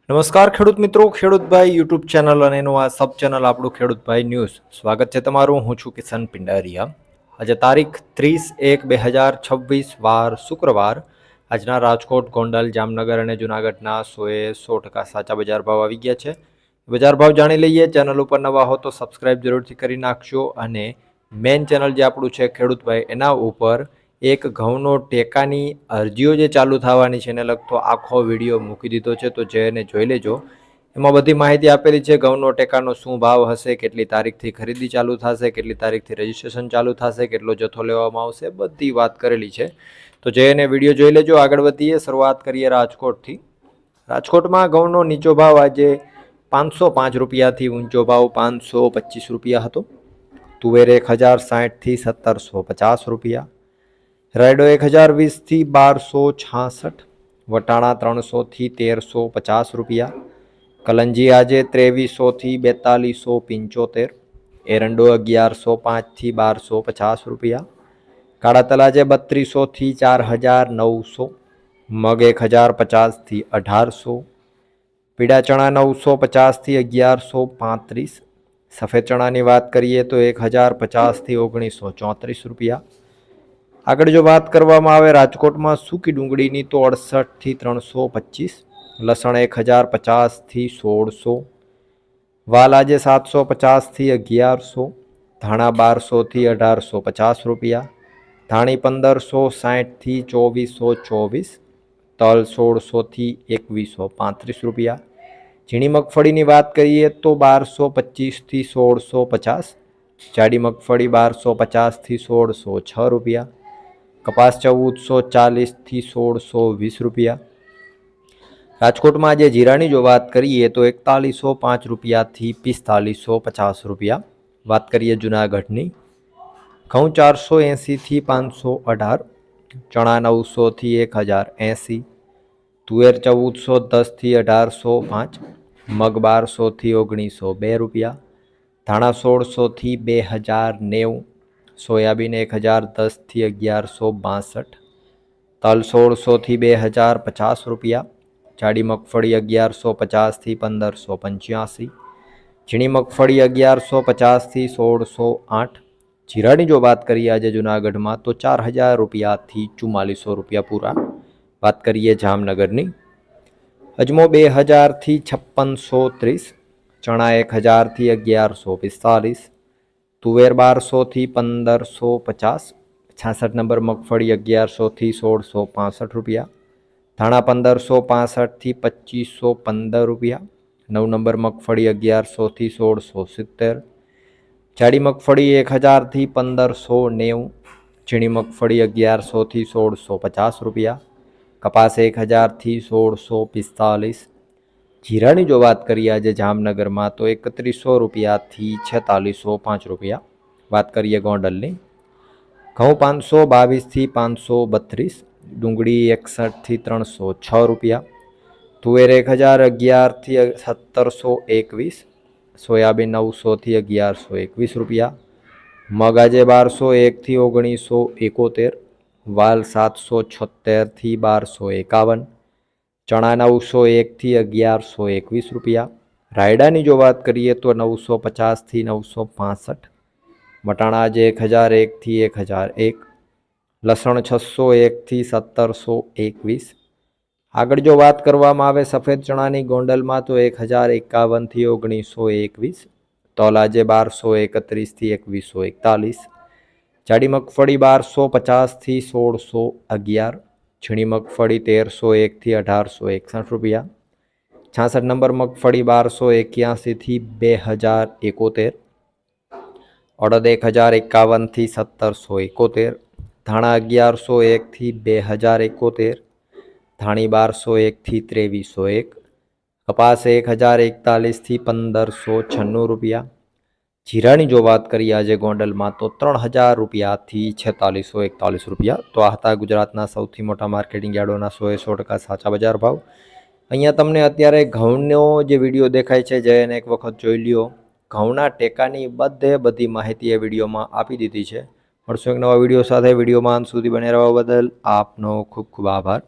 નમસ્કાર ખેડૂત મિત્રો, ખેડૂતભાઈ યુટ્યુબ ચેનલ અને એનું આ સબ ચેનલ આપણું ખેડૂતભાઈ ન્યૂઝ. સ્વાગત છે તમારું. હું છું કિશન પિંડારિયા. આજે તારીખ 30/1/2026 વાર શુક્રવાર. આજના રાજકોટ, ગોંડલ, જામનગર અને જુનાગઢના 100% સાચા બજાર ભાવ આવી ગયા છે. બજાર ભાવ જાણી લઈએ. ચેનલ ઉપર નવા હો તો સબસ્ક્રાઇબ જરૂરથી કરી નાખજો. અને મેઇન ચેનલ જે આપણું છે ખેડૂતભાઈ, એના ઉપર એક ઘઉંનો ટેકાની અરજીઓ જે ચાલુ થવાની છે એને લગતો આખો વિડીયો મૂકી દીધો છે, તો જેને જોઈ લેજો. એમાં બધી માહિતી આપેલી છે. ઘઉંનો ટેકાનો શું ભાવ હશે, કેટલી તારીખથી ખરીદી ચાલુ થશે, કેટલી તારીખથી રજીસ્ટ્રેશન ચાલુ થશે, કેટલો જથ્થો લેવામાં આવશે, બધી વાત કરેલી છે. તો જેને વિડીયો જોઈ લેજો. આગળ વધીએ. શરૂઆત કરીએ રાજકોટથી. રાજકોટમાં ઘઉંનો નીચો ભાવ આજે 505 રૂપિયાથી ઊંચો ભાવ 525 રૂપિયા હતો. તુવેર 1060થી 1750 રૂપિયા. રાયડો 1020થી 1266, વટાણા 300થી 1350 રૂપિયા. કલંજી આજે 2300થી 4275, એરંડો 1105થી 1250 રૂપિયા. કાળા તલ આજે 3200થી 4900, મગ 1050થી 1800, પીળા ચણા 950થી 1135. સફેદ ચણાની વાત કરીએ તો 1050થી 1934 રૂપિયા. આગળ જો વાત કરવામાં આવે રાજકોટમાં સૂકી ડુંગળીની તો 68થી 325, લસણ 1050થી 1600, વાલ આજે 750થી 1100, ધાણા 1200થી 1850 રૂપિયા. ધાણી 1560થી 2424, તલ 1600થી 2135 રૂપિયા. ઝીણી મગફળીની વાત કરીએ તો 1225થી 1650, જાડી મગફળી 1250થી 1606 રૂપિયા. કપાસ 1440થી 1620 રૂપિયા. રાજકોટમાં આજે જીરાની જો વાત કરીએ તો 4105 રૂપિયાથી 4550 રૂપિયા. વાત કરીએ જુનાગઢની. ઘઉં 480થી 518, ચણા 900થી 1080, તુવેર 1410થી 1805, મગ 1200થી 1902 રૂપિયા. ધાણા 1600થી 2090, સોયાબીન 1010થી 1162, તલ 1600થી 2050 રૂપિયા. જાડી મગફળી 1150થી 1585, ઝીણી મગફળી 1150થી 1608. જીરાની જો વાત કરીએ આજે જુનાગઢમાં તો 4000 રૂપિયાથી 4400 રૂપિયા પૂરા. વાત કરીએ જામનગરની. અજમો 2000થી 5630, ચણા 1000થી 1145, તુવેર 1200થી 1550, 66 નંબર મગફળી 1100થી 1665 રૂપિયા. ધાણા 1565થી 2515 રૂપિયા. 9 નંબર મગફળી 1100થી 1670, જાડી મગફળી 1000થી 1590, ઝીણી મગફળી 1100થી 1650 રૂપિયા. કપાસ 1000થી 1645. જીરાની જો વાત કરીએ આજે જામનગરમાં તો 3100 રૂપિયાથી 4605 રૂપિયા. વાત કરીએ ગોંડલની. ઘઉં 522થી 532, ડુંગળી 61થી 306 રૂપિયા. તુવેર 1011થી 1721, સોયાબીન 900થી 1121 રૂપિયા. મગ આજે 1201થી 1971, વાલ 776થી 1251, ચણા 901થી 1121 રૂપિયા. રાયડાની જો વાત કરીએ તો 950થી 965, વટાણા આજે 1001થી 1001, લસણ 601થી 1721. આગળ જો વાત કરવામાં આવે સફેદ ચણાની ગોંડલમાં તો 1051થી 1921, તલ આજે 1231થી 2141, જાડી મગફળી 1250થી 1611, ઝીણી મગફળી 1301થી 1861 રૂપિયા. 66 નંબર મગફળી 1281થી 2071, અડદ 1051થી 1771, ધાણા 1101થી 2071, ધાણી 1201થી 2301, કપાસ 1041થી 1596 રૂપિયા. જીરાની જો વાત કરીએ આજે ગોંડલમાં તો 3000 રૂપિયાથી 4641 રૂપિયા. તો આ હતા ગુજરાતના સૌથી મોટા માર્કેટિંગ યાર્ડોના 100% સાચા બજાર ભાવ. અહીંયા તમને અત્યારે ઘઉંનો જે વિડીયો દેખાય છે જેને એક વખત જોઈ લ્યો. ઘઉંના ટેકાની બધી માહિતી એ વિડીયોમાં આપી દીધી છે. મળશું એક નવા વિડીયો સાથે. વિડીયોમાં અંત સુધી બને રહેવા બદલ આપનો ખૂબ ખૂબ આભાર.